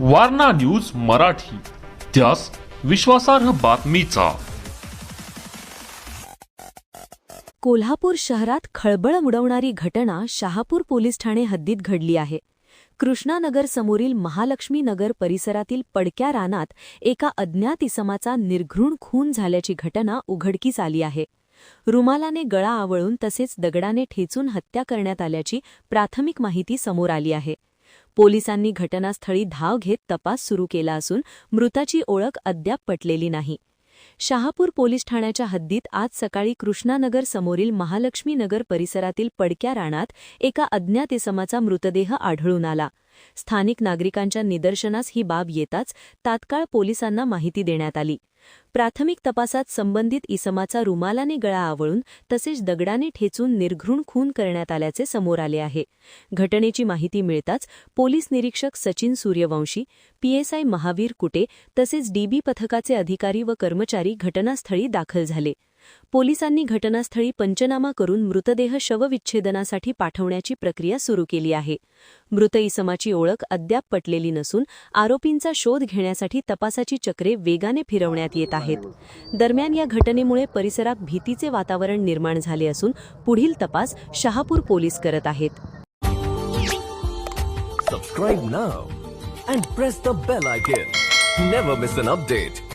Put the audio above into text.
Warna news Marathi, त्यास विश्वासार्ह बातमीचा। कोल्हापूर शहरात खळबळ उडवणारी घटना शहापूर पोलीस ठाणे हद्दीत घडली आहे। कृष्णानगर समोरील महालक्ष्मी नगर परिसरातील पडक्या रानात एका अज्ञात इसमाचा निर्घृण खून झाल्याची घटना उघडकीस आली आहे। रुमालाने गळा आवळून तसेच दगडाने ठेचून हत्या करण्यात आल्याची प्राथमिक माहिती समोर आली आहे। पोलिसांनी घटनास्थळी धाव घेत तपास सुरू केला असून मृताची ओळख अद्याप पटलेली नाही। शहापूर पोलीस ठाण्याच्या हद्दीत आज सकाळी कृष्णानगर समोरील महालक्ष्मी नगर परिसरातील पडक्या रानात एका अज्ञात इसमाचा मृतदेह आढळून आला। स्थानिक नागरिकांच्या निदर्शनास ही बाब येताच तात्काळ पोलिसांना माहिती देण्यात आली। प्राथमिक तपासात संबंधित इसमाचा रुमालाने गळा आवळून तसेच दगडाने ठेचून निर्घृण खून करण्यात आल्याचे समोर आले आहे। घटनेची माहिती मिळताच पोलीस निरीक्षक सचिन सूर्यवंशी, पीएसआय महावीर कुटे तसेच डीबी पथकाचे अधिकारी व कर्मचारी घटनास्थळी दाखल झाले। पोलिसांनी घटनास्थळी पंचनामा करून मृतदेह शवविच्छेदनासाठी पाठवण्याची प्रक्रिया सुरू केली आहे। मृत इसमाची ओळख अद्याप पटलेली नसून आरोपींचा शोध घेण्यासाठी तपासाची चक्रे वेगाने फिरवण्यात येत आहेत। दरम्यान या घटनेमुळे परिसरात भीतीचे वातावरण निर्माण झाले असून पुढील तपास शहापूर पोलीस करत आहेत। Subscribe now and press the bell icon. Never miss an update.